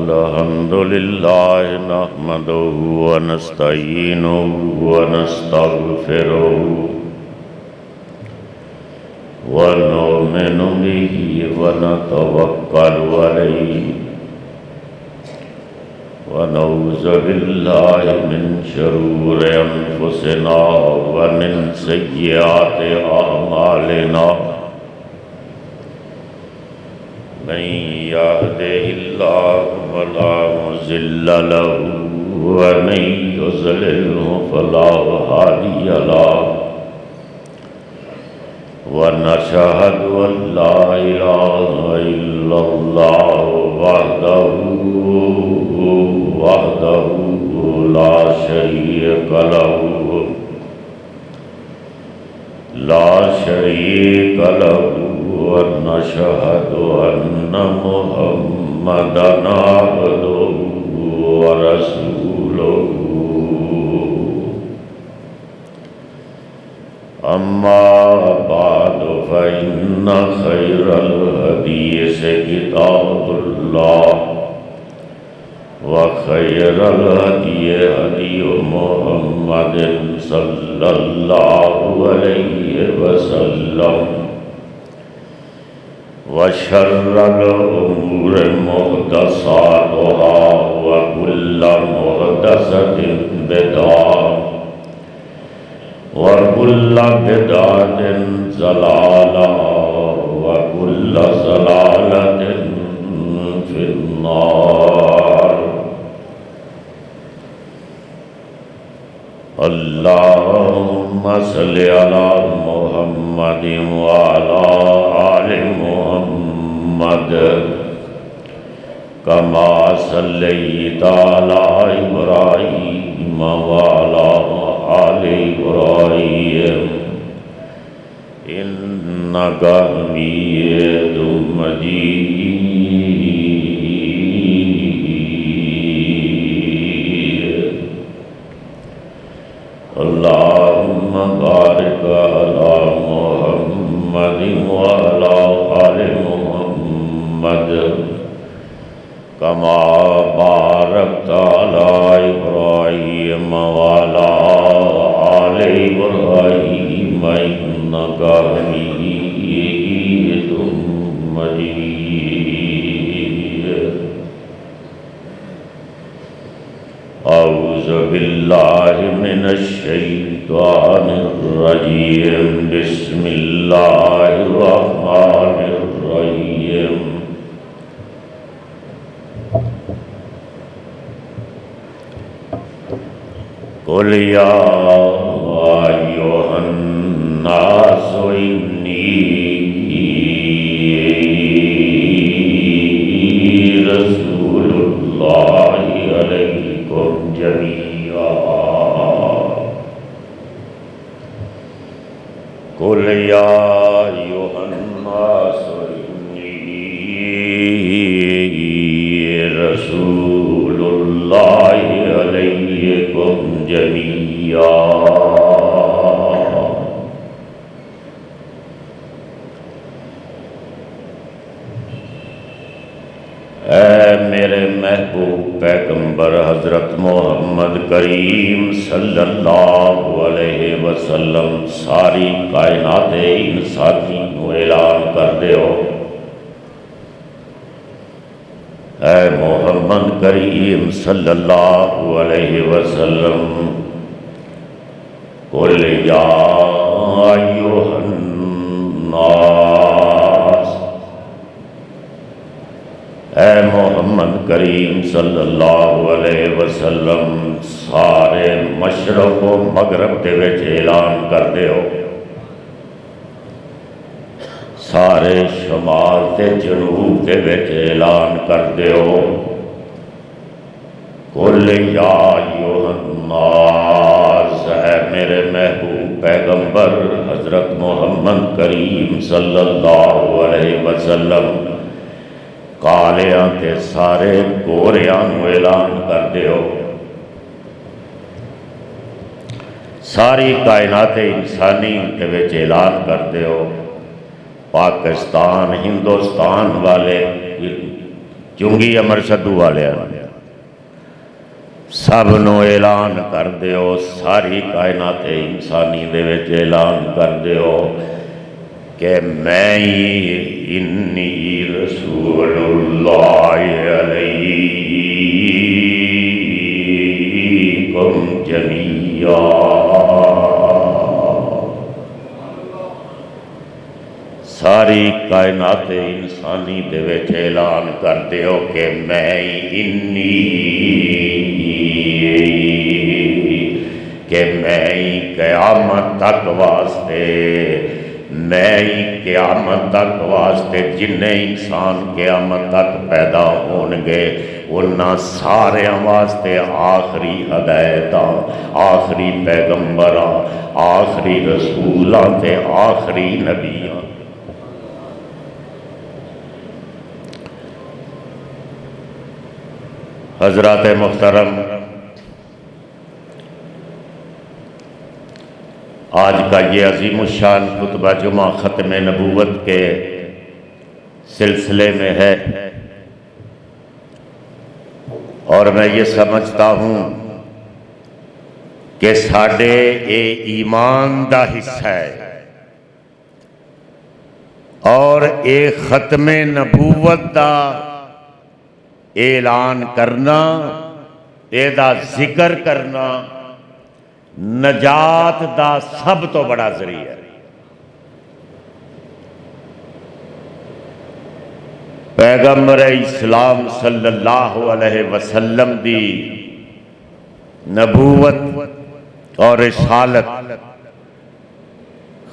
अल्हम्दुलिल्लाह नहमदुहु व नस्तईनुहु व नस्तगफिरुहु व नुमिनु बिही व नतवक्कलु अलैहि व नऊज़ु बिल्लाहि मिन शुरूरि अनफुसिना व मिन सय्यिआति अअमालिना मन यहदिहिल्लाहु फला मुज़िल्ल लहु व मन युज़लिल्हु फला हादिय लहु व नशहदु अन ला इलाहा इल्लल्लाहु वहदहु ला शरीका लहु व नशहदु अन्न मुहम्मदन अब्दुहु व रसूलुहु अम्मा बादु फ़इन्न खैरल हदीस किताबुल्लाह व खैरल हदी हदी मुहम्मदिन सल्लल्लाहु अलैहि वसल्लम व शर्रल उमूरि मुहदसातुहा व कुल्लु मुहदसतिन बिदअह व कुल्लु बिदअतिन ज़लालह व कुल्लु ज़लालतिन फिन्नार। अल्लाहुम्मा सल्लि अला मुहम्मदिन व अला आलि मुहम्मद कमा सल्लैता अला इब्राहीम व अला आलि इब्राहीम इन्नका हमीदुम मजीद। अल्लाहुम्मा बारिक अला मुहम्मदिन व अला आलि मुहम्मद कमा बारकता अला इब्राहीम व अला आलि इब्राहीम इन्नका हमीदुम मजीद। औज़ु बिल्लाहि मिनश शैतानिर रजीम। बिस्मिल्लाहिर रहमानिर रहीम। कुल या अय्युहन नासु इन्नी रसूलुल्लाहि अलैकुम जमीआ। कुल या अय्युहन नासु इन्नी रसूलुल्लाहि अलैकुम जमीआ। मेरे महबूब पैगंबर हज़रत मोहम्मद करीम सल्लल्लाहु अलैहि वसल्लम सारी कायनात इंसानी को ऐलान कर दो, ऐ मोहम्मद करीम सल्लल्लाहु अलैहि वसल्लम कुल या अय्युहन नास, ऐ मोहम्मद करीम सल्लल्लाहु अलैहि वसल्लम सारे मशरक़ व मगरब दे विच ऐलान कर दो, सारे शमाल ते जनूब दे विच ऐलान कर दो। कुल या अय्युहन नास, ऐ मेरे महबूब पैगंबर हज़रत मोहम्मद करीम सल्लल्लाहु अलैहि वसल्लम कालियां ते सारे गोरियां नूं ऐलान कर दो, सारी कायनात इंसानी दे विच ऐलान कर दो। पाकिस्तान हिंदुस्तान वाले चुंगी अमर सद्धू वाले सब नूं ऐलान कर दिओ, सारी कायनात इंसानी दे विच ऐलान कर दिओ कि मैं ही इन्नी रसूलुल्लाह अलैकुम जमीआ। सारी कायनात इंसानी दे विच ऐलान कर दिओ कि मैं इन्नी कि मैं ही क़यामत तक वास्ते, मैं ही क़यामत तक वास्ते जिन्ने इंसान क़यामत तक पैदा होणगे उन्हां सारियां वास्ते आखिरी हदायतां, आखिरी पैगंबरां, आखिरी रसूलां ते आखिरी नबियां। हज़रात मुहतरम, आज का ये अज़ीमुश्शान खुतबा जुमा ख़त्म नबूवत के सिलसिले में है और मैं ये समझता हूँ कि साडे ये ईमान दा हिस्सा है और ये ख़त्म नबूवत दा ऐलान करना, एदा जिक्र करना नजात दा सब तो बड़ा जरिया है। पैगंबर इस्लाम सल्लल्लाहु अलैहि वसल्लम दी नबूवत और रिसालत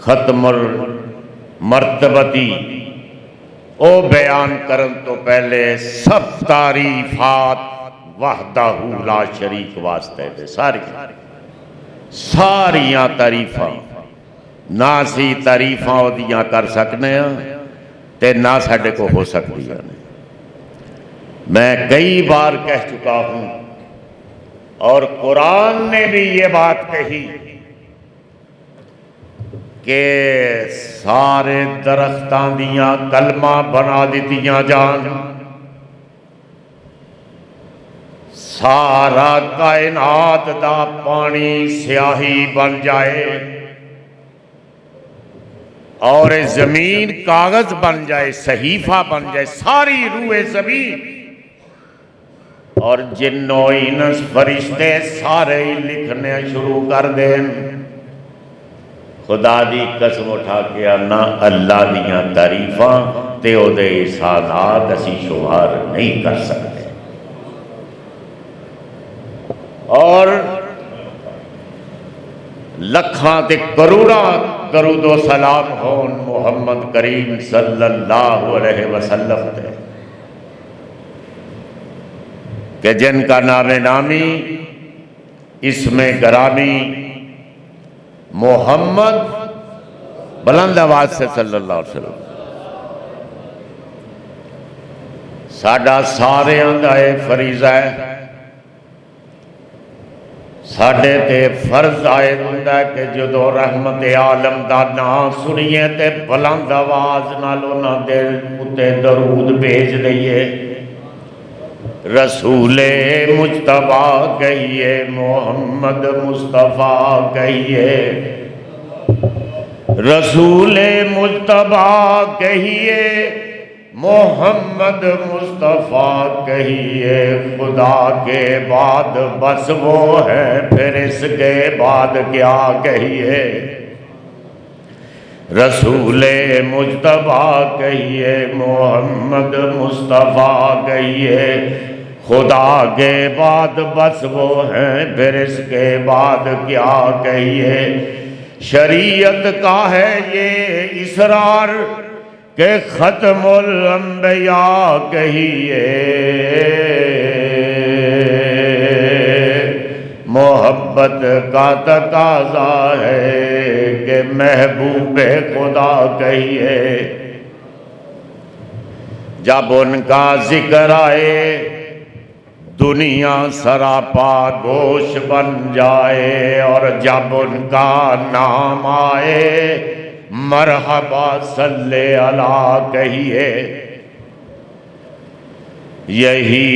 खत्मुल मर्तबती ओ बयान करन तो पहले सब तारीफात वहदहू ला शरीक वास्ते दे सारियां तारीफां ना सी तारीफां ओदियां कर सकने ते ना साडे को हो सकदियां ने। मैं कई बार कह चुका हूं और कुरान ने भी ये बात कही कि सारे दरख्तां दियां कलमा बना दित्तियां जान, सारा कायनात दा पानी स्याही बन जाए और जमीन कागज बन जाए, सहीफा बन जाए, सारी रूए जमीन और जिन्नो इंस फरिश्ते सारे ही लिखने शुरू कर देन। खुदा दी कसम उठा के आना, अल्लाह दियां तारीफां ते ओदे एहसानात असीं शुमार नहीं कर सकते। और लखां ते करोड़ां दरूदो सलाम होन मुहम्मद करीम सल्लल्लाहु अलैहि वसल्लम ते कि जिनका नामे नामी इसमें गरामी मोहम्मद बुलंद आवाज से सल्लल्लाहु अलैहि वसल्लम। साडा सारियां दा फरीज़ा है, साडे ते फर्ज आयद हुंदा कि जदों रहमत आलम दा नाम सुनिए ते बुलंद आवाज नाल उन्हां दे उत्ते दरूद भेज दईए। रसूले मुजतबा कहिए, मोहम्मद मुस्तफ़ा कहिए, रसूले मुजतबा कहिए, मोहम्मद मुस्तफ़ा कहिए। खुदा के बाद बस वो है, फिर इसके बाद क्या कहिए। रसूले मुजतबा कहिए, मोहम्मद मुस्तफ़ा कहिए। खुदा के बाद बस वो है, फिर इसके बाद क्या कहिए। शरीयत का है ये इसरार के ख़त्मुल अंबिया कहिए। मोहब्बत का तकाज़ा है कि महबूबे खुदा कहिए। जब उनका जिक्र आए दुनिया सरापा गोश बन जाए और जब उनका नाम आए मरहबा सल्ले अला कहिए। यही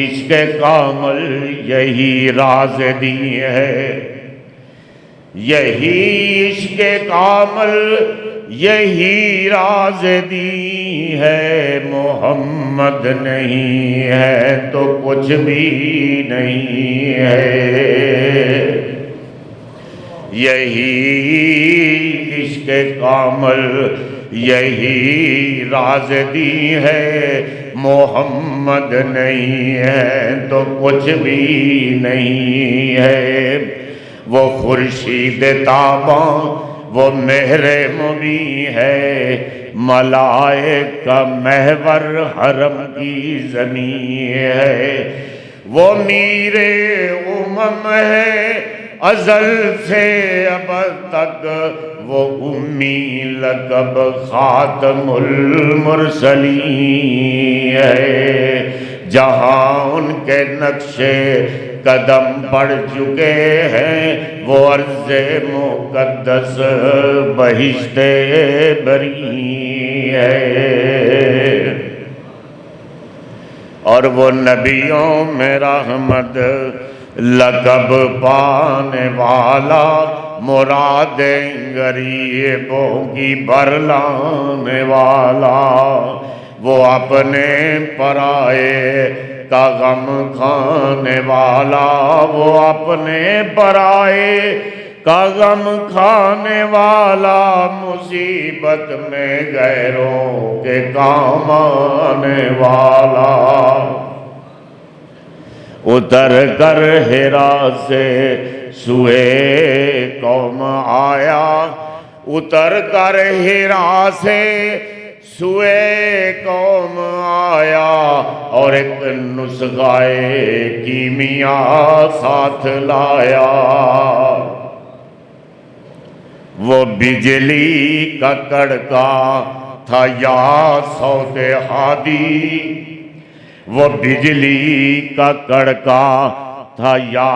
इश्क कामल यही राज दी है, यही इश्क कामल यही राज दी है। मोहम्मद नहीं है तो कुछ भी नहीं है, यही इश्क कामल यही राज दी है। मोहम्मद नहीं है तो कुछ भी नहीं है। वो खुर्शीद ताबा वो मेहरे मुबी है, मलाइक का महवर हरम की ज़मीं है। वो मीरे उमम है अज़ल से अब तक, वो उम्मी लक़ब ख़ातमुल मुरसलीन है। जहाँ उनके नक्शे कदम पड़ चुके हैं, वो अर्ज़े मुक़द्दस बहिश्ते बरी है। और वो नबियों में रहमत लक़ब पाने वाला, मुरादें गरीबों की बरलाने वाला। वो अपने पराए का गम खाने वाला, वो अपने पराए का गम खाने वाला। मुसीबत में गैरों के काम आने वाला। उतर कर हिरा से सुए कौम आया, उतर कर हिरा से सुए कौम आया। और एक नुस्ख़ाए कीमिया साथ लाया। वो बिजली का कड़का था या सौते हादी, वो बिजली का कड़का था या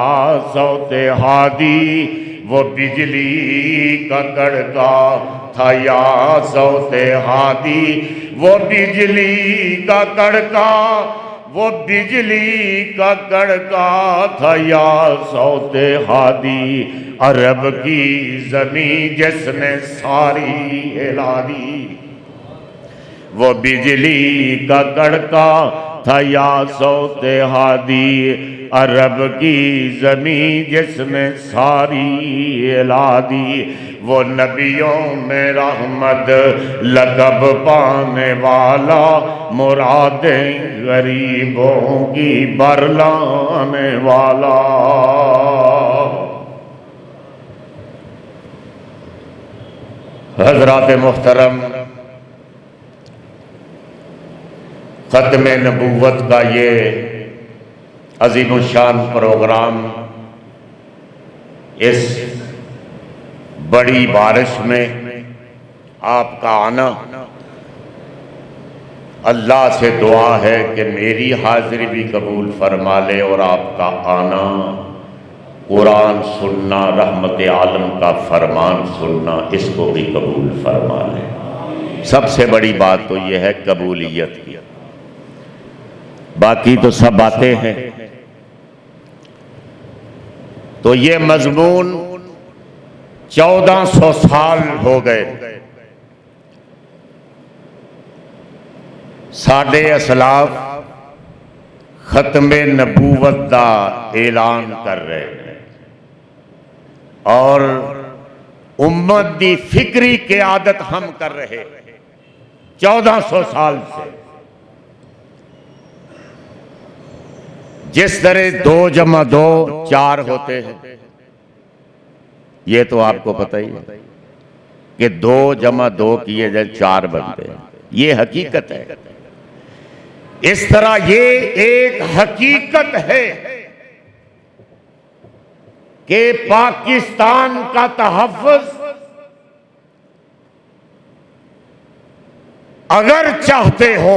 सौते हादी। वो बिजली का कड़का था या सौते हादी। वो बिजली का कड़का, वो बिजली का कड़का था या सौते हादी। अरब की ज़मीं जिसने सारी हिला दी, वो बिजली का कड़का था या सौते हादी। अरब की ज़मीं जिसने सारी हिला दी। वो नबियों में रहमत लक़ब पाने वाला, मुरादें गरीबों की बरलाने वाला। हज़रात मुहतरम, ख़त्म नबूवत का ये अज़ीम शान प्रोग्राम इस बड़ी बारिश में आपका आना, अल्लाह से दुआ है कि मेरी हाज़िरी भी कबूल फरमा ले और आपका आना कुरान सुनना, रहमत आलम का फरमान सुनना, इसको भी कबूल फरमा ले। सबसे बड़ी बात तो यह है कबूलियत की, बाकी तो सब बातें हैं। तो ये मजमून 1400 साल हो गए साडे असलाफ खत्मे नबूवत का ऐलान कर रहे हैं और उम्मत की फिक्री क़यादत हम कर रहे 1400 साल से। जिस तरह 2 जमा 2 4 होते हैं, ये तो आपको पता ही है कि 2 जमा 2 किए जाए 4 बनते हैं, ये हकीकत है। इस तरह ये एक हकीकत है कि पाकिस्तान का तहफ़्फ़ुज़ अगर चाहते हो,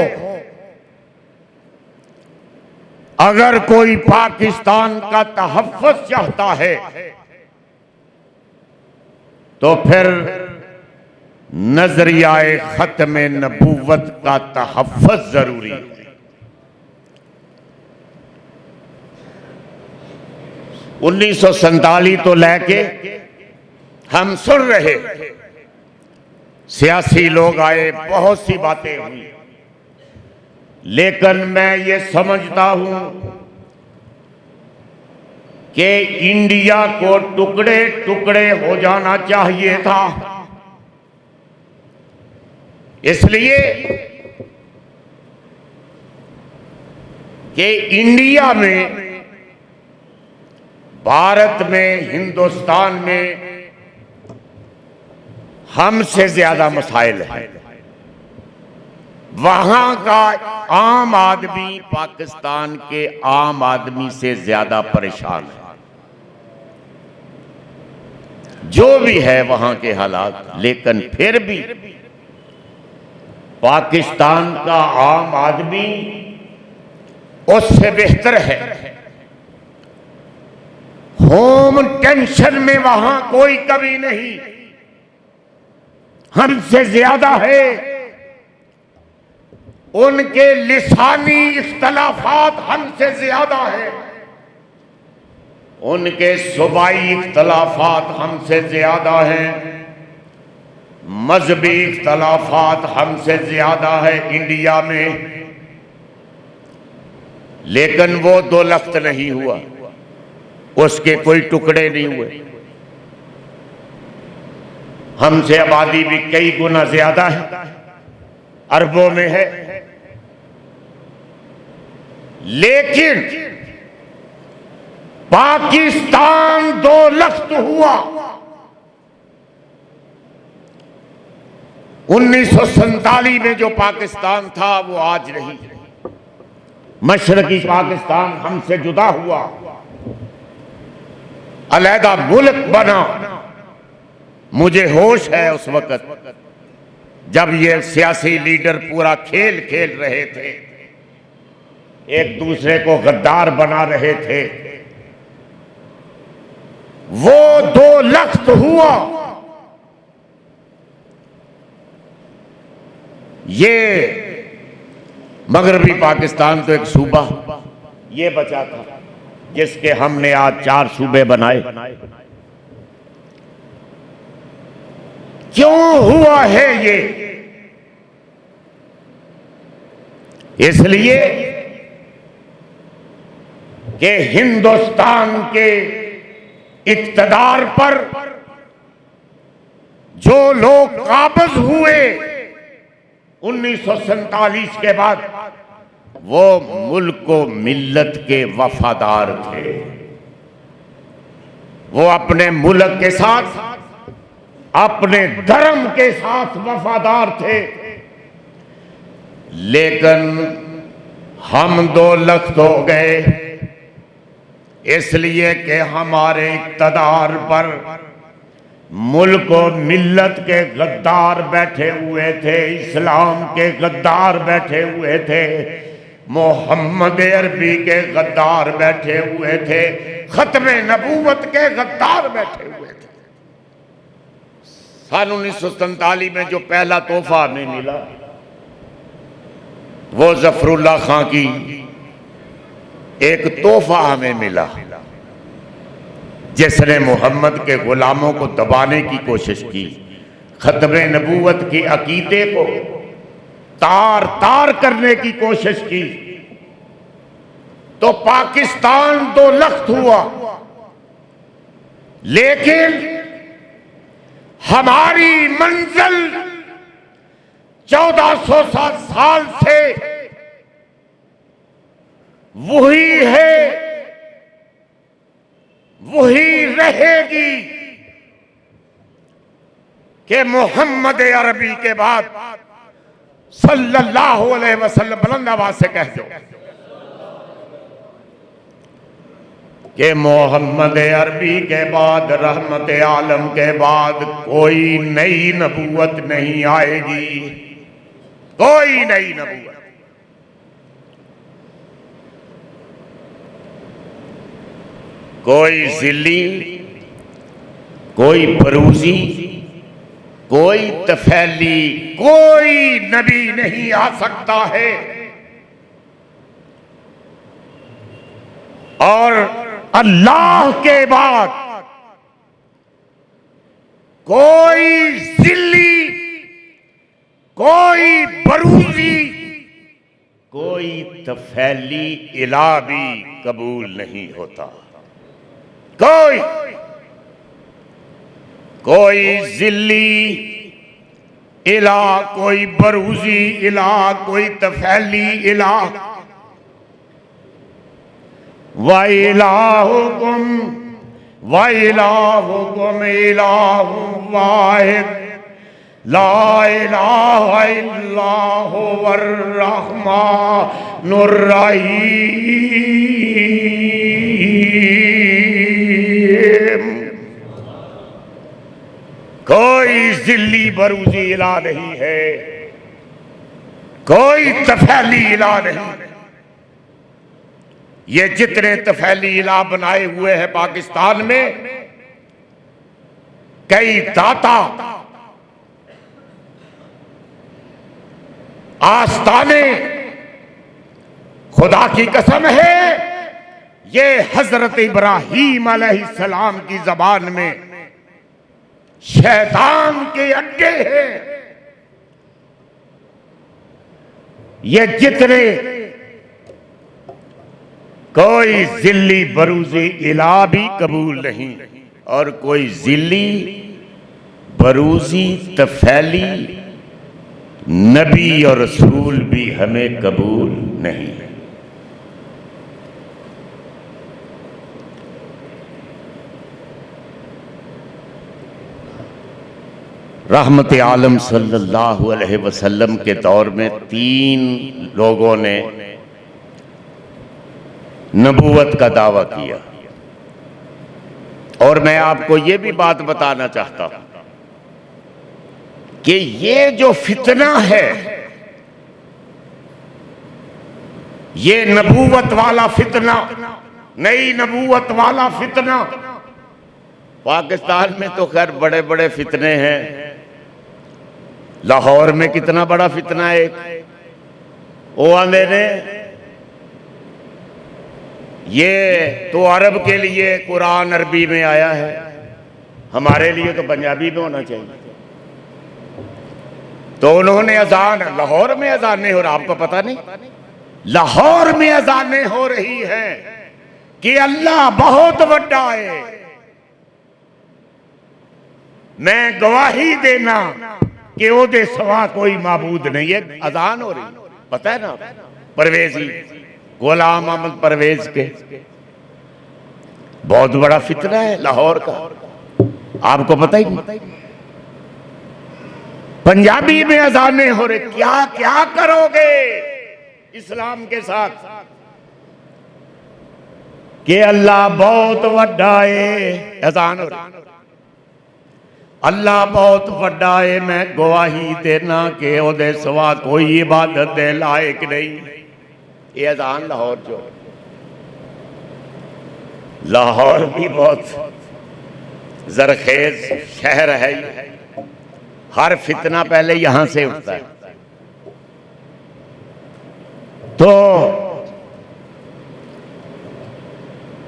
अगर कोई पाकिस्तान का तहफ़्फ़ुज़ चाहता है तो फिर नजरियाए खत्म नबूवत का तहफ़्फ़ुज़ जरूरी है। 1947 तो लेके हम सुन रहे, सियासी लोग आए, बहुत सी बातें हुई, लेकिन मैं ये समझता हूं कि इंडिया को टुकड़े टुकड़े हो जाना चाहिए था। इसलिए कि इंडिया में, भारत में, हिंदुस्तान में हमसे ज्यादा मसाइल हैं। वहां का आम आदमी पाकिस्तान के आम आदमी से ज्यादा परेशान है। जो भी है वहां के हालात, लेकिन फिर भी पाकिस्तान का आम आदमी उससे बेहतर है। होम टेंशन में वहां कोई कमी नहीं, हमसे ज्यादा है। उनके लिसानी इख्तलाफात हमसे ज्यादा है, उनके सूबाई इख्तलाफात हमसे ज्यादा हैं, मजहबी इख्तलाफात हमसे ज्यादा है इंडिया में। लेकिन वो दो लख्त नहीं हुआ, उसके कोई टुकड़े नहीं हुए। हमसे आबादी भी कई गुना ज्यादा है, अरबों में है, लेकिन पाकिस्तान दो लख्त हुआ। 1947 में जो पाकिस्तान था वो आज नहीं। मशरकी पाकिस्तान हमसे जुदा हुआ, अलहदा मुल्क बना। मुझे होश है उस वक्त जब ये सियासी लीडर पूरा खेल खेल रहे थे, एक दूसरे को गद्दार बना रहे थे। वो दो लख्त हुआ। ये मगरबी पाकिस्तान तो एक सूबा ये बचा था, जिसके हमने आज 4 सूबे बनाए। क्यों हुआ है ये? इसलिए कि हिंदुस्तान के इक्तदार पर जो लोग काबिज हुए 1947 के बाद, वो मुल्क को मिल्लत के वफादार थे। वो अपने मुल्क के साथ, अपने धर्म के साथ वफादार थे। लेकिन हम दो लख्त हो गए, इसलिए कि हमारे इक़्तिदार पर मुल्क और मिल्लत के गद्दार बैठे हुए थे, इस्लाम के गद्दार बैठे हुए थे, मोहम्मद अरबी के गद्दार बैठे हुए थे, खत्मे नबूवत के गद्दार बैठे हुए थे। सन 1947 में जो पहला तोहफा हमें मिला वो जफरुल्लाह खां की एक तोहफा हमें मिला, जिसने मोहम्मद के गुलामों को दबाने की कोशिश की, खत्मे नबूवत की अकीदे को तार तार करने की कोशिश की। तो पाकिस्तान दो लख्त हुआ। लेकिन हमारी मंजिल 1400 साल से वही है, वही रहेगी कि मोहम्मद अरबी के बाद सल्लल्लाहु अलैहि वसल्लम, बुलंद आवाज से कह दो कि मोहम्मद अरबी के बाद, रहमत आलम के बाद कोई नई नबूवत नहीं आएगी, कोई नई नबूवत। कोई जिल्ली, कोई परूजी, कोई तफैली, कोई नबी नहीं आ सकता है। और अल्लाह के बाद कोई जिल्ली, कोई बरूजी, कोई तफैली इला भी कबूल नहीं होता। कोई जिल्ली इला, कोई बरूजी इला, कोई तफैली इला। व इलाहुकुम इलाहु वाहिद ला इलाहा इल्ला हुवर रहमानुर रहीम। कोई जिल्ली बरूजी इला नहीं है, कोई तफैली इला नहीं। ये जितने तफैली इला बनाए हुए हैं पाकिस्तान में, कई दाता आस्ताने, खुदा की कसम है ये हजरत इब्राहीम अलैहिस्सलाम की जबान में शैतान के अड्डे हैं। ये जितने कोई जिल्ली बरूजी इला भी कबूल नहीं, और कोई जिल्ली बरूजी तफैली नबी और रसूल भी हमें कबूल नहीं। रहमत आलम सल्लल्लाहु अलैहि वसल्लम के दौर में 3 लोगों ने नबूवत का दावा किया, और मैं आपको ये भी बात बताना चाहता हूं कि ये जो फितना है, ये नबूवत वाला फितना, नई नबूवत वाला फितना, पाकिस्तान में तो खैर बड़े बड़े फितने हैं। लाहौर में कितना बड़ा फितना है, वो आंदे ने ये तो अरब के लिए कुरान अरबी में आया है, हमारे लिए तो पंजाबी में होना चाहिए। तो उन्होंने अजान, लाहौर में अजानें हो रही, आपको पता नहीं, लाहौर में अजानें हो रही हैं कि अल्लाह बहुत बड़ा है। मैं गवाही देना कि ओदे सवा कोई माबूद नहीं है। अजान हो रही, पता है ना, परवेजी गुलाम अहमद परवेज के बहुत बड़ा फितना है लाहौर का, आपको पता ही नहीं। पंजाबी में अजानें हो रहे, क्या क्या करोगे इस्लाम के साथ कि अल्लाह बहुत वड्डा है। अजान हो रही, अल्लाह बहुत वड्डा है, मैं गवाही देना कि ओदे सवा कोई इबादत दे लायक नहीं। ये अजान लाहौर जो, लाहौर भी बहुत जरखेज शहर है, हर फितना पहले यहां से उठता है। तो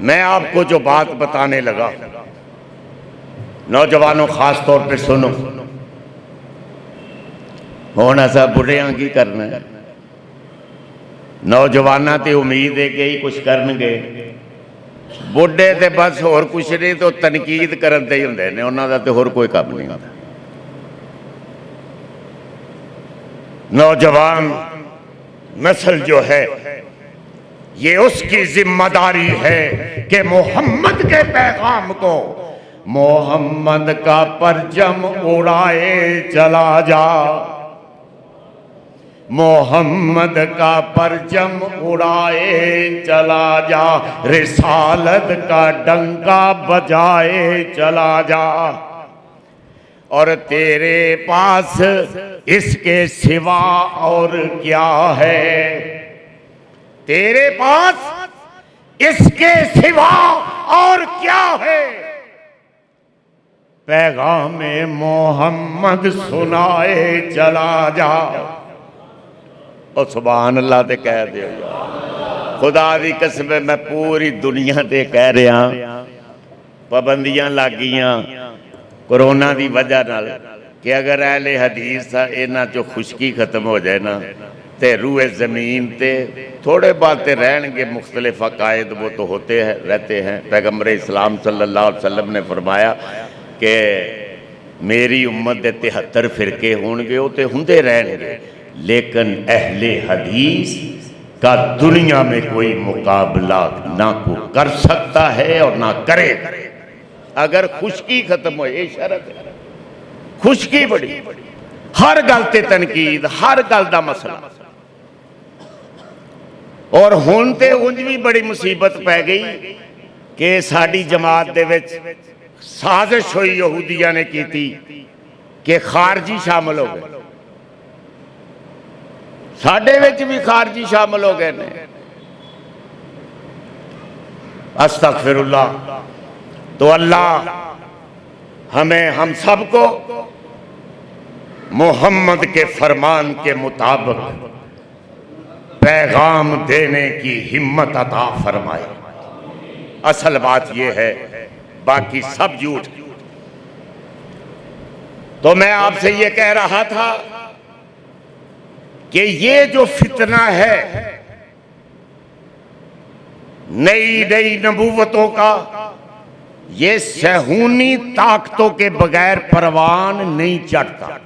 मैं आपको जो बात बताने लगा, नौजवानों खास तौर पे सुनो, होना सा बुढ़िया की करना है, नौजवाना ते उम्मीद है कि ही कुछ करनगे, बुढ़े ते बस होर कुछ नहीं तो तनकीद करन ते ही हुंदे ने, उन्हां दा ते होर कोई काम नहीं होता। नौजवान नस्ल जो है ये उसकी जिम्मेदारी है कि मोहम्मद के पैगाम को, मोहम्मद का परचम उड़ाए चला जा, मोहम्मद का परचम उड़ाए चला जा, रिसालत का डंका बजाए चला जा। और तेरे पास इसके सिवा और क्या है, तेरे पास इसके सिवा और क्या है, पैगामे मोहम्मद सुनाए चला जा। और सुभान अल्लाह ते कह दे, खुदा दी कसम मैं पूरी दुनिया ते कह रहा, पाबंदियां लग गईयां कोरोना की वजह नाल कि अगर अहले हदीस इन्हां चो खुशकी खत्म हो जाए ना तो रूए ज़मीन ते थोड़े बहुत रहेंगे मुख्तलिफ अकायद, वो तो होते हैं रहते हैं। पैगम्बर इस्लाम सल्लल्लाहु अलैहि वसल्लम ने फरमाया कि मेरी उम्मत के 73 फिरके होंगे, वो तो होंदे रहेंगे, लेकिन अहले हदीस का दुनिया में कोई मुकाबला ना को कर सकता है और ना करे। अगर खुशकी खत्म हो, ये शरत है, खुशकी बड़ी, हर गल ते तनकीद, हर गल का मसला। और हुण ते उंज भी बड़ी मुसीबत पै गई कि साडी जमात दे विच साजिश हुई यहूदिया ने की कि खारजी शामिल हो गए, साडे विच भी खारजी शामिल हो गए ने। अस्तगफिरुल्लाह। तो अल्लाह हमें, हम सबको मोहम्मद के फरमान के मुताबिक पैगाम देने की हिम्मत अता फरमाए। असल बात यह है, बाकी सब झूठ। तो मैं आपसे ये कह रहा था कि ये जो फितना है नई नई नबूवतों का, ये सहूनी ताकतों के बगैर परवान नहीं चढ़ता।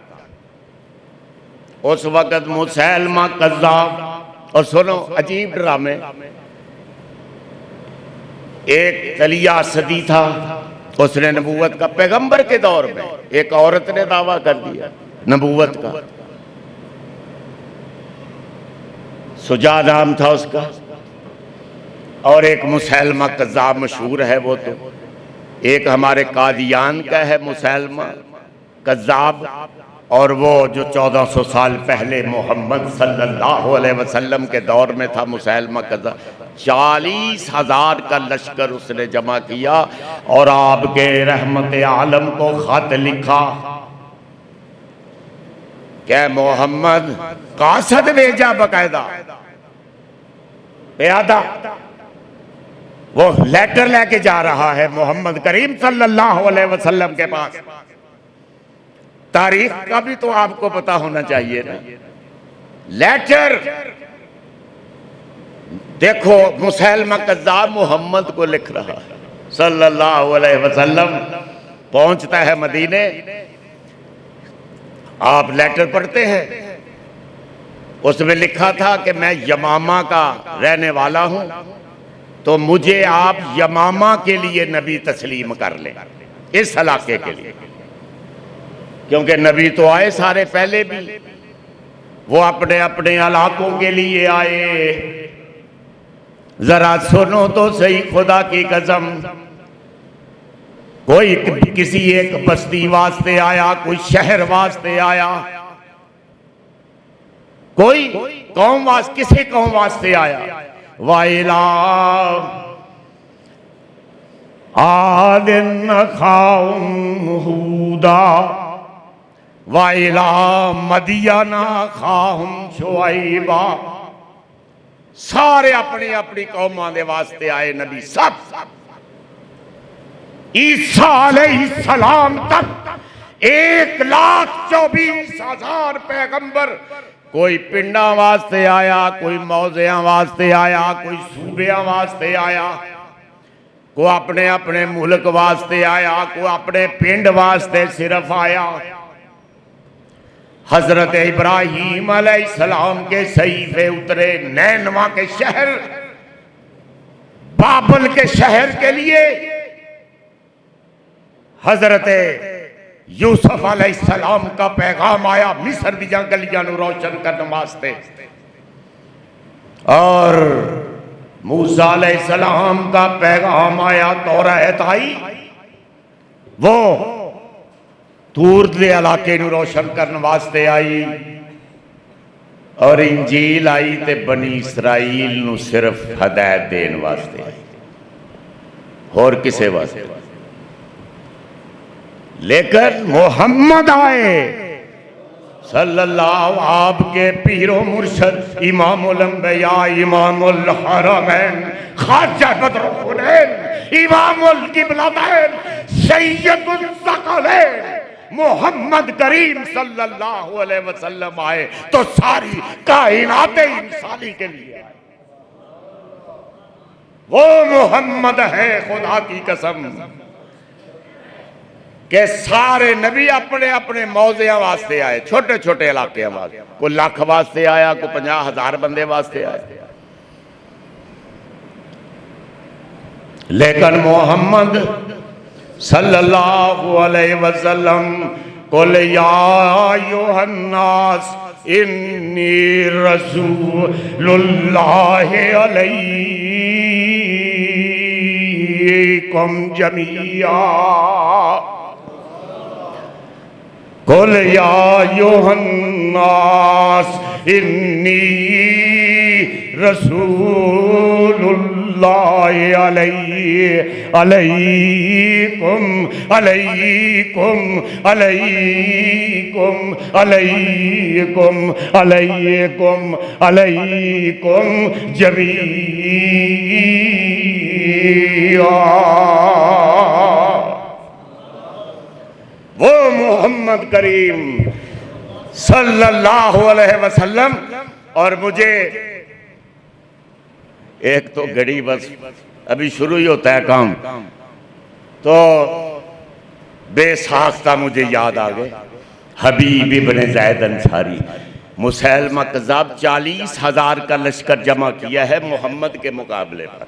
उस वक़्त मुसैलमा कज़्ज़ाब, और सुनो अजीब ड्रामे, एक तलिया सदी था, उसने नबूवत का, पैगंबर के दौर में एक औरत ने दावा कर दिया नबूवत का, सुजा नाम था उसका, और एक मुसैलमा कज़्ज़ाब मशहूर है, वो तो एक हमारे कादियान का है मुसैलमा कज़्ज़ाब, और वो जो 1400 साल पहले मोहम्मद सल्लल्लाहु अलैहि वसल्लम के दौर में था मुसैलमा कज़्ज़ाब। 40,000 का लश्कर उसने जमा किया और आपके रहमत आलम को खत लिखा, क्या मोहम्मद कासद भेजा, बकायदा प्यादा वो लेटर लेके जा रहा है मोहम्मद करीम सल्लल्लाहु अलैहि वसल्लम के पास। तारीख का भी तो आपको पता होना चाहिए ना। लेटर देखो, मुसैलमा कज़्ज़ाब मोहम्मद को लिख रहा है सल्लल्लाहु अलैहि वसल्लम। पहुंचता है मदीने, आप लेटर पढ़ते हैं, उसमें लिखा था कि मैं यमामा का रहने वाला हूं, तो मुझे आप यमामा के लिए नबी तस्लीम कर लें, इस इलाके के लिए, क्योंकि नबी तो आए सारे पहले भी, वो अपने अपने इलाकों के लिए आए। जरा सुनो तो सही खुदा की कसम, कोई किसी एक बस्ती वास्ते आया, कोई शहर वास्ते आया, कोई कौम वास्ते, किसी कौम वास्ते आया। वाइला आदिन खाउम हुदा वाइला मदियाना खाहुम शुआइबा। सारे अपनी अपनी कौमां दे वास्ते आए नबी, सब ईसा अलैहिस्सलाम तक 1,24,000 पैगंबर, कोई पिंडा वास्ते आया, कोई मौज़िया वास्ते आया, कोई सूबिया वास्ते आया, को अपने अपने मुल्क वास्ते आया, को अपने पिंड वास्ते सिर्फ आया। हजरत इब्राहीम अलैहिस्सलाम के सहीफे उतरे नैनवा के शहर, बाबल के शहर के लिए। हजरत यूसुफ अलैहिस्सलाम का पैगाम आया मिस्र दियां गलियां नूं रोशन करने वास्ते, और मूसा अलैहिस्सलाम का पैगाम आया तौरात आई, वो तूर दे इलाके नूं रोशन करने वास्ते आई, और इंजील आई ते बनी इसराइल नूं सिर्फ हदायत देने वास्ते आई, होर किसे वास्ते। लेकिन मोहम्मद आए सल्लल्लाहु आपके पीरो मुर्शद इमामुल अंबिया इमामुल हरमैन ख्वाजा बदरुल हुनैन इमामुल किबलतैन सैयदुल सकलैन मोहम्मद करीम सल्लल्लाहु अलैहि वसल्लम आए तो सारी कायनात इंसानी के लिए आए। वो मोहम्मद है खुदा की कसम के सारे नबी अपने अपने मौज़िया वास्ते आए, छोटे छोटे इलाके वास्ते, कोई लाख वास्ते आया, कोई 50,000 बंदे वास्ते आया, लेकिन मोहम्मद सल्लल्लाहु अलैहि वसल्लम कुल या अय्युहन्नास इन्नी रसूलुल्लाहि अलैकुम जमीआ कुल या अय्युहन्नास इन्नी रसूलुल्लाहि अलैकुम अलैकुम अलैकुम अलैकुम अलैकुम अलैकुम जमीआ। वो मोहम्मद करीम सल्लल्लाहु अलैहि वसल्लम। और मुझे एक तो घड़ी बस अभी शुरू ही होता है काम, तो बेसाख्ता मुझे याद आ गए हबीब इब्ने ज़ैद अंसारी। मुसैलमा कज़्ज़ाब 40,000 का लश्कर जमा किया है मोहम्मद के मुकाबले पर,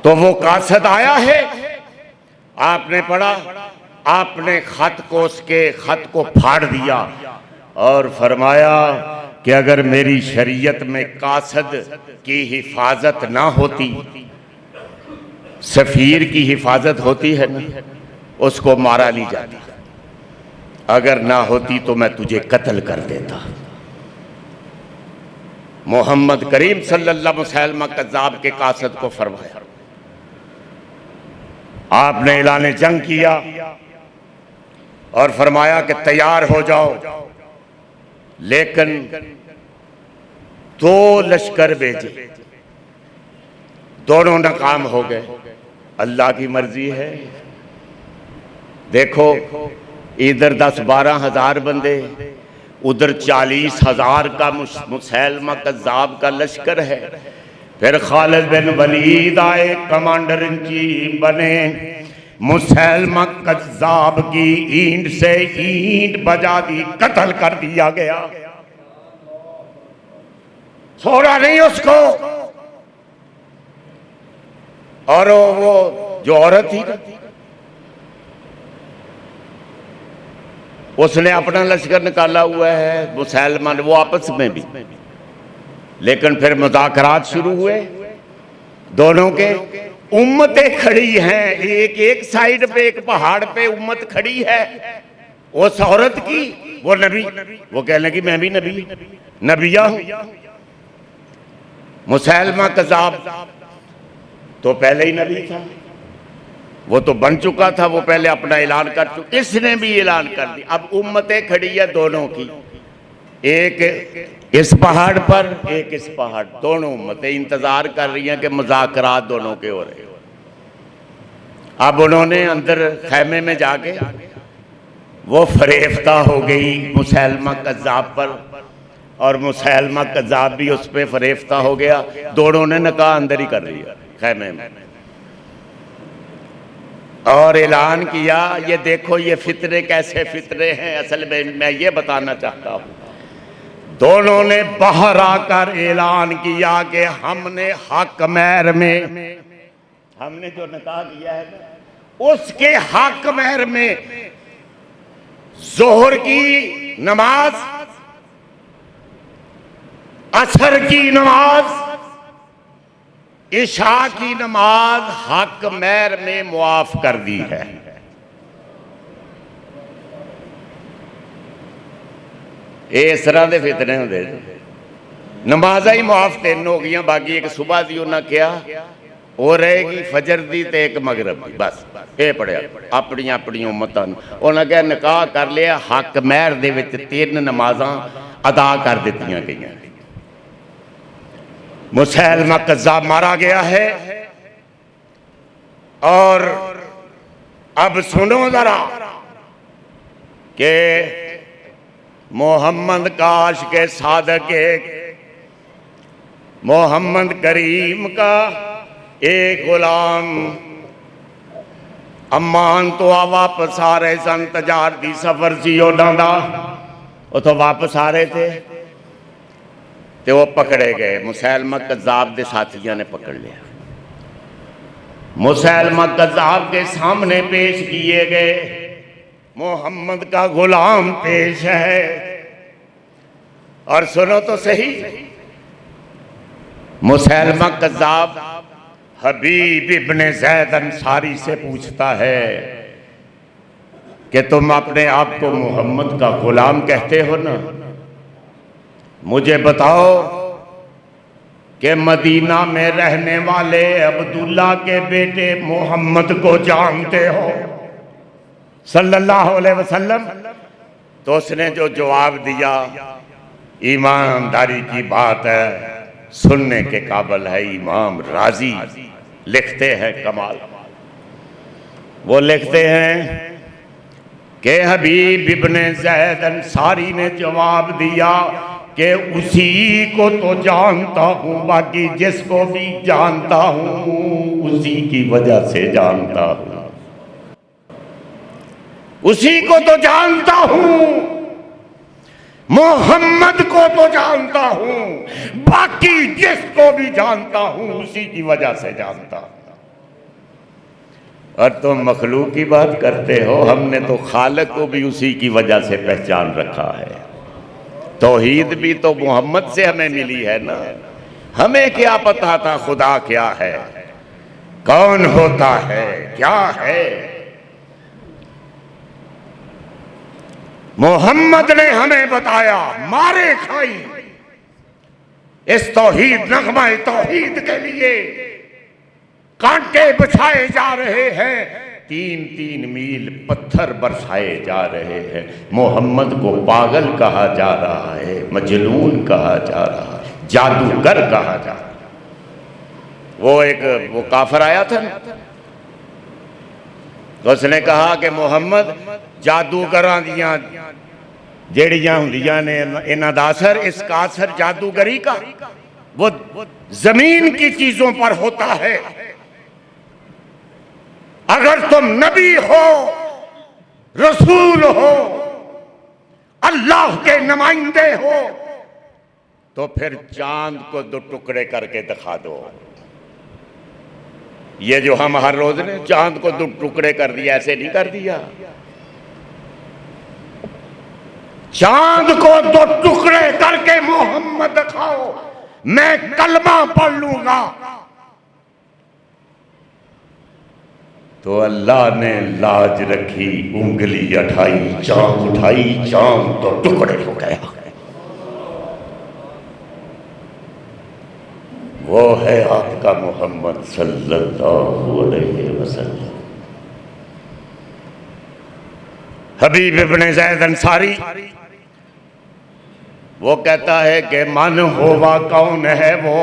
तो वो कासद आया है, आपने पढ़ा, आपने खत को उसके खत को फाड़ दिया और फरमाया कि अगर मेरी शरीयत में कासद की हिफाजत ना होती, सफीर की हिफाजत होती है ना, उसको मारा नहीं जाता, अगर ना होती तो मैं तुझे कत्ल कर देता। मोहम्मद करीम सल्लल्लाहु मुसैलमा कज़्ज़ाब के कासद को फरमाया, आपने ऐलान जंग किया और फरमाया कि तैयार हो जाओ, लेकिन 2 लश्कर भेजे, दोनों नाकाम हो गए। अल्लाह की मर्जी है। देखो इधर 10-12 हजार बंदे, उधर 40,000 का मुसैलमा कज़्ज़ाब का लश्कर है। फिर खालिद बिन वलीद आए, कमांडर इन चीफ बने, मुसैलमा कज़्ज़ाब की ईंट से ईंट बजा दी, कत्ल कर दिया गया, छोड़ा नहीं उसको। और वो जो औरत थी उसने अपना लश्कर निकाला हुआ है, मुसैलमा ने, वो आपस में भी, लेकिन फिर मुज़ाकरात शुरू हुए दोनों के। उम्मतें खड़ी हैं, एक साइड पे, एक पहाड़ पे उम्मत खड़ी है, उस औरत की, वो नबी, वो कहने की मैं भी नबिया हूं। मुसैलमा कज़्ज़ाब तो पहले ही नबी था, वो तो बन चुका था, वो पहले अपना ऐलान कर चुका, इसने भी ऐलान कर दिया। अब उम्मतें खड़ी है दोनों की, एक इस पहाड़ पर, एक इस पहाड़, दोनों उम्मतें इंतजार कर रही हैं कि मुज़ाकरात दोनों के हो रहे। अब उन्होंने अंदर खैमे में जाके वो फरेफ्ता हो गई मुसैलमा कज़्ज़ाब पर, और मुसैलमा कज़्ज़ाब भी उस पर फरेफ्ता हो गया। दोनों ने निकाह अंदर ही कर लिया खैमे में, और ऐलान किया, ये देखो ये फितरे कैसे फितरे हैं। असल में मैं ये बताना चाहता हूँ, दोनों ने बाहर आकर ऐलान किया कि हमने हक महर में, हमने जो निकाह किया है उसके हक महर में जोहर की नमाज, असर की नमाज, इशा की नमाज हक महर में मुआफ कर दी है। इस तरह के फितने होंगे। नमाजा ही मुआफ 3 हो गई, बाकी एक सुबह की उन्हें कहा, वो रहेगी फजर दी ते एक मगरब दी, बस ये पढ़िया अपनी अपनी उम्मतां उन्हें क्या निकाह कर लिया। हक महर दे विच 3 नमाज़ां अदा कर दित्तियां गईयां। मुसैलमा कज़्ज़ाब मारा गया है। और अब सुनो जरा कि मोहम्मद का आशिक़ सादिक़ मोहम्मद करीम का एक गुलाम अम्मान तो वापस आ रहे सन, तजारती सफर सी उन्हां दा, उतों वापस आ रहे थे तो वो पकड़े गए। मुसैलमा कज़्ज़ाब के साथियों ने पकड़ लिया। मुसैलमा कज़्ज़ाब के सामने पेश किए गए। मोहम्मद का गुलाम पेश है। और सुनो तो सही, मुसैलमा कज़्ज़ाब हबीब इब्ने ज़ैद अंसारी से पूछता है कि तुम अपने आप को मोहम्मद का गुलाम कहते हो ना, मुझे बताओ कि मदीना में रहने वाले अब्दुल्ला के बेटे मोहम्मद को जानते हो सल्लल्लाहु अलैहि वसल्लम। तो उसने जो जवाब दिया, ईमानदारी की बात है, सुनने के काबिल है। इमाम राजी लिखते हैं कमाल, वो लिखते हैं कि हबीब इब्ने ज़ैद अंसारी ने जवाब दिया कि उसी को तो जानता हूँ, बाकी जिसको भी जानता हूँ उसी की वजह से जानता हूँ। उसी को तो जानता हूँ, मोहम्मद को तो जानता हूँ, बाकी जिसको भी जानता हूँ उसी की वजह से जानता हूँ। और तुम मखलूक की बात करते हो, हमने तो खालिक को भी उसी की वजह से पहचान रखा है। तौहीद भी तो मोहम्मद से हमें मिली है ना। हमें क्या पता था खुदा क्या है, कौन होता है, क्या है। मोहम्मद ने हमें बताया, मारे खाई इस तौहीद नगमा तौहीद के लिए कांटे बिछाए जा रहे हैं, 3-3 मील पत्थर बरसाए जा रहे हैं। मोहम्मद को पागल कहा जा रहा है, मजनून कहा जा रहा है, जादूगर कहा जा रहा है। वो काफिर आया था ना, तो उसने कहा कि मोहम्मद जादूगरां दियां जेड़ियां हुंदियां ने इन्हां दा असर, इस का असर जादूगरी का वो जमीन की चीजों पर होता है। अगर तुम नबी हो, रसूल हो, अल्लाह के नुमाइंदे हो, तो फिर चांद को 2 टुकड़े करके दिखा दो। ये जो हम हर रोज ने चांद को 2 टुकड़े कर दिया, ऐसे नहीं कर दिया। चांद को 2 टुकड़े करके मोहम्मद दिखाओ, मैं कलमा पढ़ लूंगा। तो अल्लाह ने लाज रखी, उंगली उठाई, चांद उठाई, चांद तो टुकड़े हो गया। वो है आपका मोहम्मद सल्लल्लाहु अलैहि वसल्लम। हबीब इब्ने ज़ैद अंसारी वो कहता है कि मन होवा कौन है वो।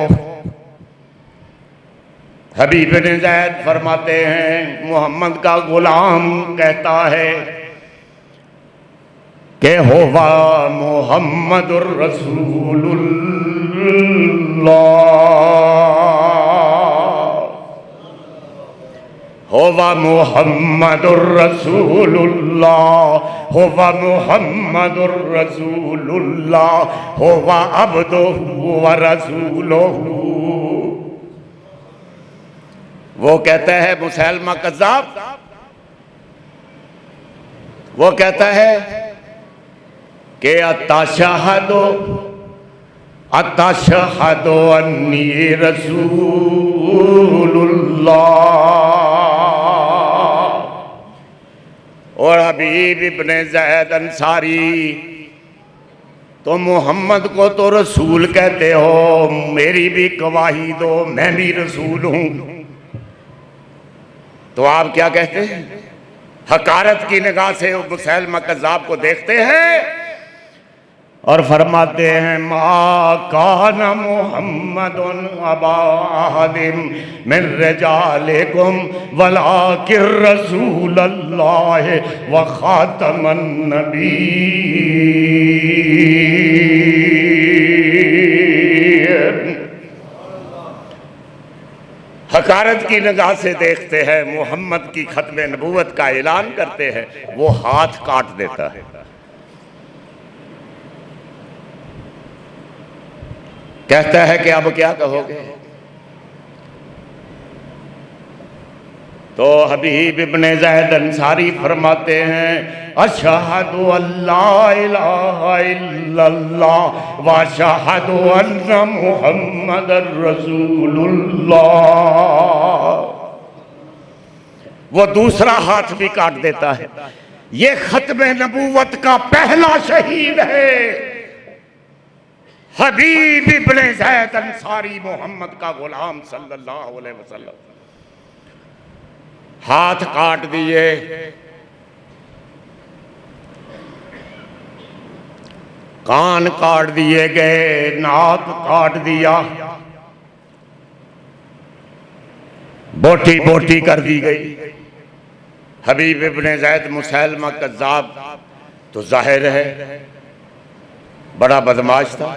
हबीब इब्ने ज़ैद फरमाते हैं, मोहम्मद का गुलाम कहता है कि होवा मोहम्मदुर रसूलुल्लाह, होवा मोहम्मदुर रसूलुल्लाह, होवा मोहम्मदुर रसूलुल्लाह, होवा अब्दुहु व रसूलुहु। वो कहता है मुसैलमा कज़्ज़ाब, वो कहता है कि अताशहदो अन्नी रसूलुल्लाह। और हबीब इब्ने ज़ैद अंसारी, तो मोहम्मद को तो रसूल कहते हो, मेरी भी गवाही दो, मैं भी रसूल हूं। तो आप क्या कहते हैं? हकारत की निगाह से मुसैलमा कज़्ज़ाब को देखते हैं और फरमाते हैं मा कान मुहम्मदुन अबा अहदिम मिन रिजालिकुम वलाकिन रसूलल्लाह व खातमन नबीय्यीन। हकारत की निगाह से देखते हैं, मोहम्मद की खत्म नबूवत का ऐलान करते हैं, वो हाथ काट देता है। कहता है कि अब क्या कहोगे? तो हबीब इब्ने ज़ैद अंसारी फरमाते हैं अशहदु अल्ला इलाहा इल्लल्लाह व अशहदु अन्ना मुहम्मदर रसूलुल्लाह। वो दूसरा हाथ भी काट देता है। ये खत्म नबूवत का पहला शहीद है, हबीब इब्ने ज़ैद अंसारी, मोहम्मद का गुलाम सल्लल्लाहु अलैहि वसल्लम। हाथ काट दिए, कान काट दिए गए, नाक काट दिया, बोटी बोटी कर दी गई। हबीब इब्ने ज़ैद मुसैलमा कज़्ज़ाब तो जाहिर है बड़ा बदमाश था,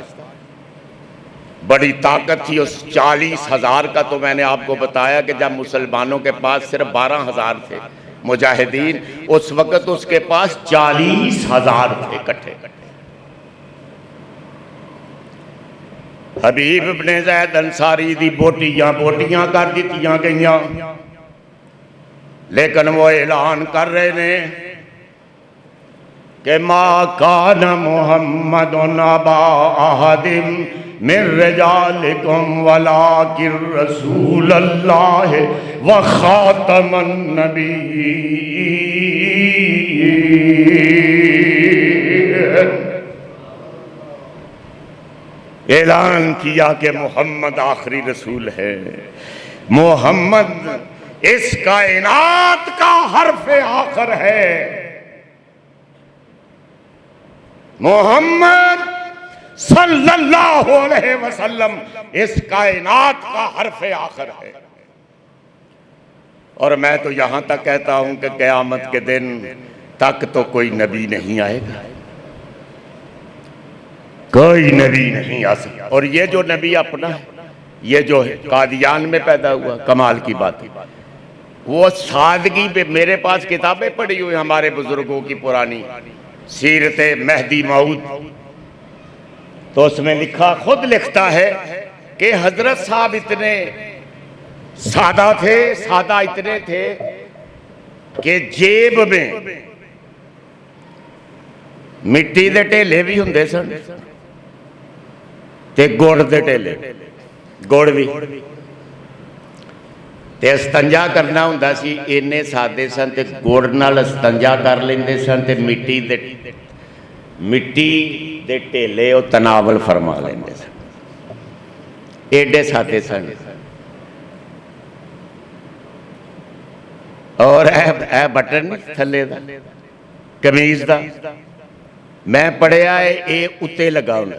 बड़ी ताकत थी। उस 40,000 का तो मैंने आपको बताया कि जब मुसलमानों के पास सिर्फ 12,000 थे मुजाहिदीन, उस वक्त उसके पास 40,000 थे इकट्ठे। हबीब इब्ने ज़ैद अंसारी दी बोटियां बोटियां कर दित्तियां गईयां, लेकिन वो ऐलान कर रहे ने कि मा कान मुहम्मदुन अबा अहदिम मिन रिजालिकुम वलाकिन रसूलल्लाह व खातमन नबीय्यीन। ऐलान किया कि मोहम्मद आखिरी रसूल है। मोहम्मद इस कायनात का हर्फ आखिर है। मोहम्मद सल्लल्लाहु अलैहि वसल्लम इस कायनात का हर्फ आखिर है। और मैं तो यहां तक कहता हूं कि क़यामत के दिन तक तो कोई नबी नहीं आएगा, कोई नबी नहीं आ सकता। और ये जो नबी अपना है, ये जो है कादियान में पैदा हुआ, कमाल की बात है। वो सादगी पे, मेरे पास किताबें पढ़ी हुई हमारे बुजुर्गों की पुरानी, सीरत मेहदी मऊद, तो उसमें लिखा, खुद लिखता है कि हजरत साहब इतने सादा थे, सादा इतने थे कि जेब में मिट्टी दे ढेले भी हुंदे सन ते गुड़ दे ढेले, गुड़ भी ते अस्तंजा करना हुंदा सी, इन्ने सादे सन ते गुड़ नाल अस्तंजा कर लेंदे सन ते मिट्टी दे ढेले वो तनावल फरमा लेंदे सन, एडे सादे सन। और ए बटन थले दा कमीज दा मैं पढ़िया है, ये उत्ते लगा होना,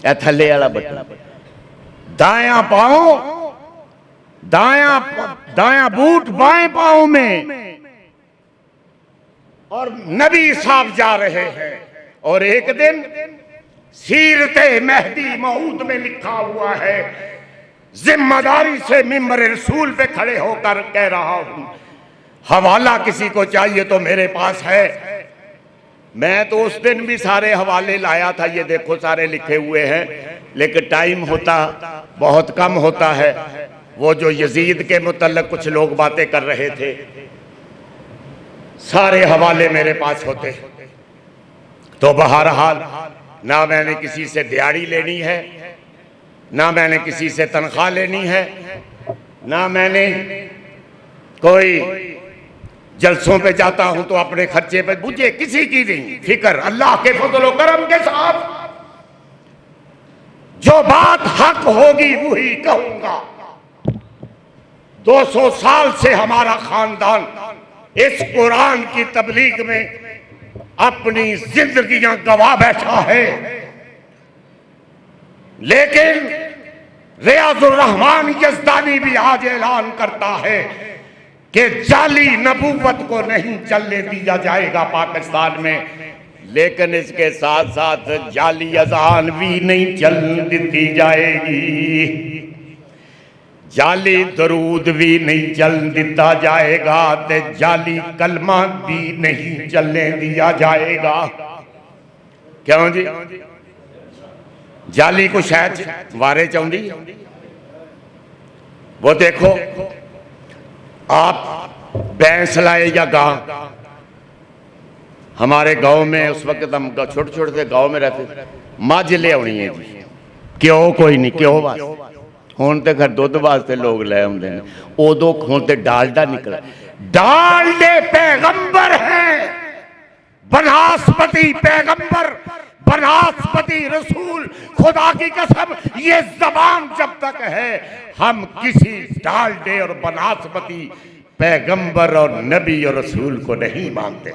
ए थले वाला बटन। दाया पाओ, दाया बूट बाएं पाओ में, और नबी साहब जा रहे हैं। और एक दिन सीरते मेहदी मऊद में लिखा हुआ है, जिम्मेदारी से मिंबर रसूल पे खड़े होकर कह रहा हूं, हवाला किसी को चाहिए तो मेरे पास है। मैं तो उस दिन भी सारे हवाले लाया था, ये देखो सारे लिखे हुए हैं, लेकिन टाइम होता बहुत कम होता है। वो जो यजीद के मुतल्लिक कुछ लोग बातें कर रहे थे, सारे हवाले मेरे पास होते। तो बहरहाल ना मैंने किसी से दिहाड़ी लेनी है, ना मैंने किसी से तनख्वाह लेनी है, ना मैंने कोई जलसों पे जाता हूं तो अपने खर्चे पे, मुझे किसी की नहीं फिक्र। अल्लाह के फजल और करम के साथ जो बात हक होगी वही कहूंगा, 200 साल से हमारा खानदान इस कुरान की तबलीग में अपनी जिंदगियां गवा बैठा है, लेकिन रियाजुर रहमान यज़दानी भी आज ऐलान करता है कि जाली नबूवत को नहीं चलने दिया जाएगा पाकिस्तान में, लेकिन इसके साथ साथ जाली अज़ान भी नहीं चलने दी जाएगी, जाली दरूद भी नहीं चल दिता जाएगा, ते जाली कलमा भी नहीं चलने दिया जाएगा। क्यों जी? जाली को शायद वारे चाहती। वो देखो, आप भैंस लाए या गां, हमारे गांव में उस वक्त हम छोटे छोटे से गांव में रहते, मझ ले आनी है जी, क्यों कोई नहीं, क्यों वास्ते हुण तो घर दुध वास्ते लोग ले आते हैं, उदों हुण तो डालडा निकला, डालडे पैगंबर है, बनास्पति पैगंबर, बनास्पति रसूल, खुदा की कसम ये जबान जब तक है हम किसी डालडे और बनास्पति पैगंबर और नबी और रसूल को नहीं मानते।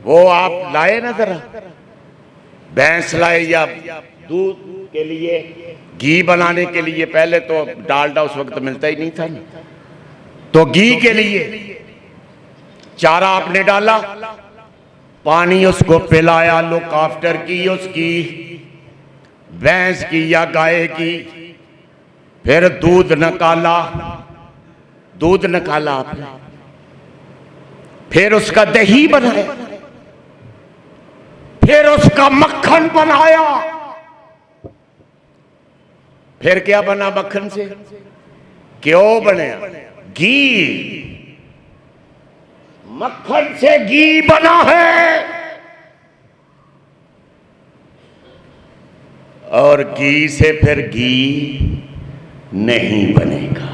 वो आप लाए ना जरा, भैंस लाए या दूध के लिए, घी बनाने के लिए, पहले तो डालडा उस वक्त मिलता ही नहीं था ना, तो घी के लिए चारा आपने डाला, पानी उसको पिलाया, लुक आफ्टर की उसकी, भैंस की या गाय की, फिर दूध निकाला, दूध निकाला आपने, फिर उसका दही बनाया, फिर उसका मक्खन बनाया, फिर क्या बना मक्खन से? क्यों बने? घी, मक्खन से घी बना है, और घी से फिर घी नहीं बनेगा,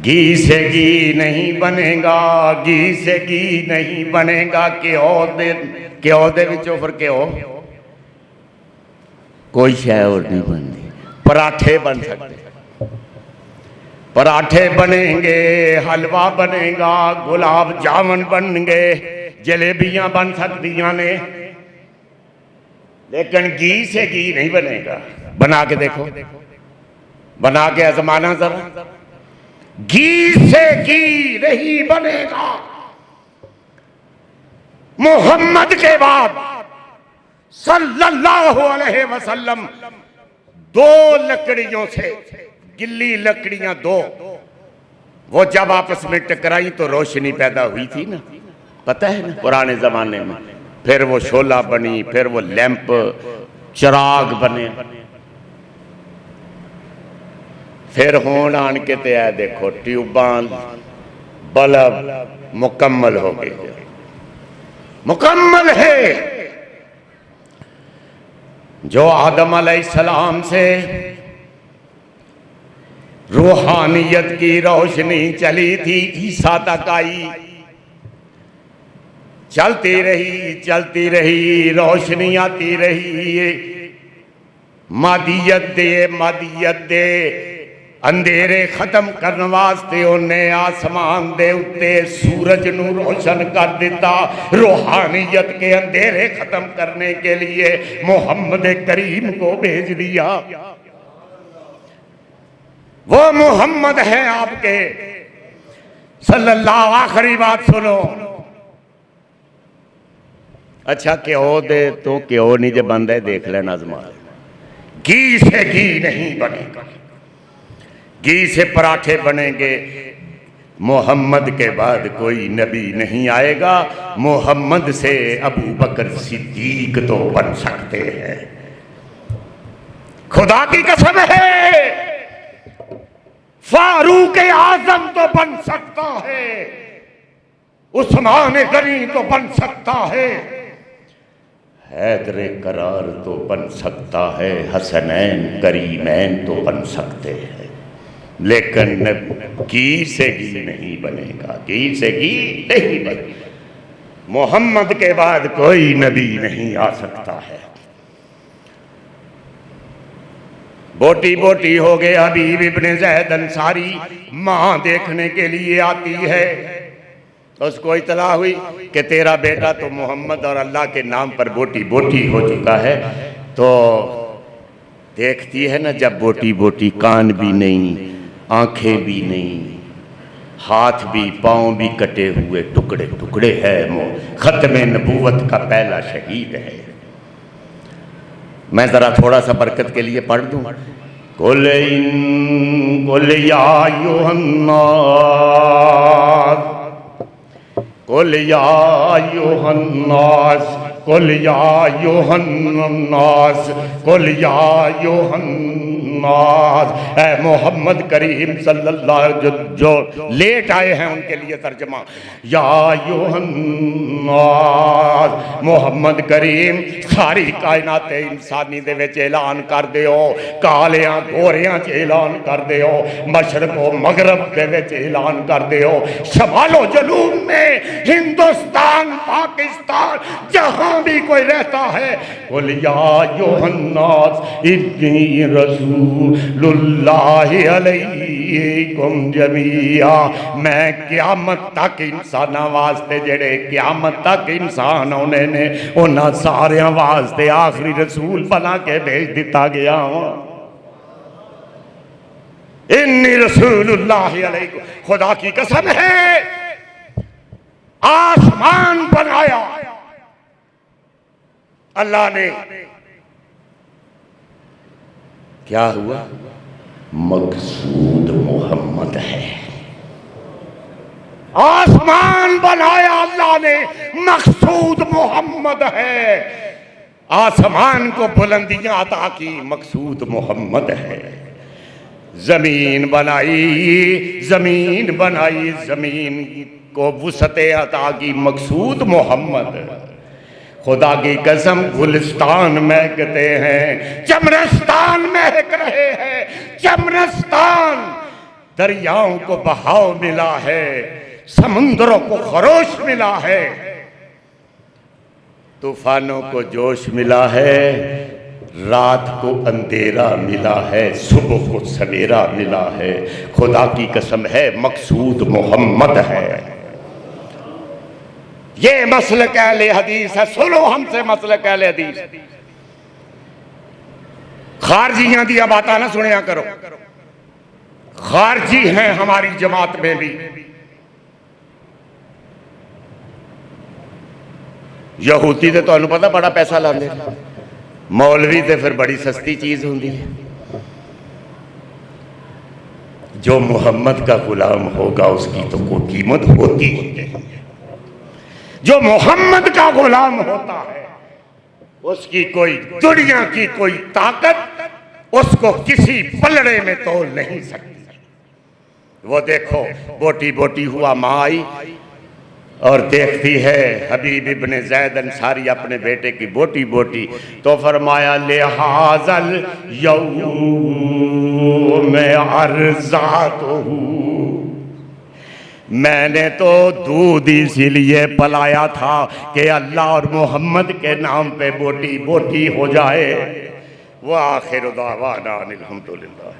घी से घी नहीं बनेगा, घी से घी नहीं बनेगा। घ्यो दे विचों फिर घ्यो कोई शय और नहीं बनती। पराठे बन सकते, पराठे बनेंगे, हलवा बनेगा, गुलाब जामुन बनेंगे, जलेबियां बन सकती ने, लेकिन घी से घी नहीं बनेगा। बना के देखो, बना के आजमाना जरा, घी से घी नहीं बनेगा। मोहम्मद के बाद सल्लल्लाहु अलैहि वसल्लम 2 लकड़ियों से, गिल्ली लकड़ियां 2, वो जब आपस में टकराई तो रोशनी पैदा हुई थी ना, पता है ना, पुराने जमाने में। फिर वो शोला बनी, फिर वो लैंप, चिराग बने, फिर होन आन के ते है देखो ट्यूबां, बल्ब मुकम्मल हो गए, मुकम्मल है। जो आदम अलैहिस्सलाम से रूहानियत की रोशनी चली थी, ईसा तक आई, चलती रही, रोशनी आती रही, मादियत दे अंधेरे खत्म करने वास्ते उन्हें आसमान दे उत्ते सूरज नू रोशन कर दिता। रूहानियत के अंधेरे खत्म करने के लिए मोहम्मद करीम को भेज दिया। वो मोहम्मद है आपके सल्लल्लाहु, आखिरी बात सुनो। अच्छा क्यों दे तो क्यों नहीं, जो बंद है देख लेना आजमा। घी से घी नहीं बनेगा, घी से पराठे बनेंगे। मोहम्मद के बाद कोई नबी नहीं आएगा। मोहम्मद से अबू बकर सिद्दीक तो बन सकते हैं, खुदा की कसम है। फारूक आजम तो बन सकता है, उस्मान गनी तो बन सकता है, हैदर करार तो बन सकता है, हसनैन करीमैन तो बन सकते हैं, लेकिन घी से घी नहीं बनेगा, घी से घी नहीं बनेगा। मोहम्मद के बाद कोई नबी नहीं आ सकता है। बोटी बोटी हो गए हबीब इब्ने ज़ैद अंसारी। माँ देखने के लिए आती है, उसको इतला हुई कि तेरा बेटा तो मोहम्मद और अल्लाह के नाम पर बोटी बोटी हो चुका है। तो देखती है ना, जब बोटी बोटी, कान भी नहीं, आंखें भी नहीं, हाथ भी पांव भी कटे हुए टुकड़े टुकड़े है। खत्म नबूवत का पहला शहीद है। मैं जरा थोड़ा सा बरकत के लिए पढ़ दूं। कुल या युहन्नास, कुल या युहन्नास, कुल या युहन्नास, कुल या युहन्नास। ऐ मोहम्मद करीम सल्लल्लाहु जो लेट आए हैं उनके लिए तर्जमा, या युहन्नास, मोहम्मद करीम सारी कायनात इंसानी दे विच ऐलान कर दिओ, कालियां गोरियां च ऐलान कर दिओ, मशरक व मगरब दे विच ऐलान कर दिओ, शमालो जनूब में, हिंदुस्तान पाकिस्तान जहां भी कोई रहता है, कुल या युहन्नास इन्नी रसूलुल्लाहि अलैकुम जमीआ। मैं क़यामत तक इंसाना वास्ते, जेड़े क़यामत तक इंसान होने ने, उन्हां सारियां वास्ते आखिरी रसूल बना के भेज दिता गया हूं। इन्नी रसूलुल्लाहि अलैकुम, खुदा की कसम है, आसमान बनाया अल्लाह ने, क्या हुआ? मकसूद मोहम्मद है। आसमान बनाया अल्लाह ने, मकसूद मोहम्मद है। आसमान को बुलंदियां अता की, मकसूद मोहम्मद है। जमीन बनाई, जमीन बनाई, जमीन को वुसअते अता की, मकसूद मोहम्मद। खुदा की कसम, गुलिस्तान महकते हैं, चमरस्तान महक रहे हैं। चमरस्तान, दरियाओं को बहाव मिला है, समुद्रों को खरोश मिला है, तूफानों को जोश मिला है, रात को अंधेरा मिला है, सुबह को सवेरा मिला है। खुदा की कसम है, मकसूद मोहम्मद है। ये मसलक अहले हदीस है। सुनो हमसे मसलक अहले हदीस। खारजियां दी बातें ना सुनिया करो। खारजी हैं हमारी जमात में भी। यहूदी तो तुहानू पता बड़ा पैसा लाते, मौलवी तो फिर बड़ी सस्ती चीज होती है। जो मुहम्मद का गुलाम होगा उसकी तो कोई कीमत होती ही नहीं। जो मोहम्मद का गुलाम होता है उसकी कोई दुनिया की कोई ताकत उसको किसी पलड़े में तोल नहीं सकती। वो देखो, बोटी बोटी हुआ माँ आई और देखती है हबीब इब्ने ज़ैद अंसारी अपने बेटे की बोटी बोटी, तो फरमाया लिहाज़ल यौम अर्ज़ातहू, मैंने तो दूध इसीलिए पलाया था कि अल्लाह और मोहम्मद के नाम पे बोटी बोटी हो जाए। वो आखिर दावाना अनिल हम्दुलिल्लाह।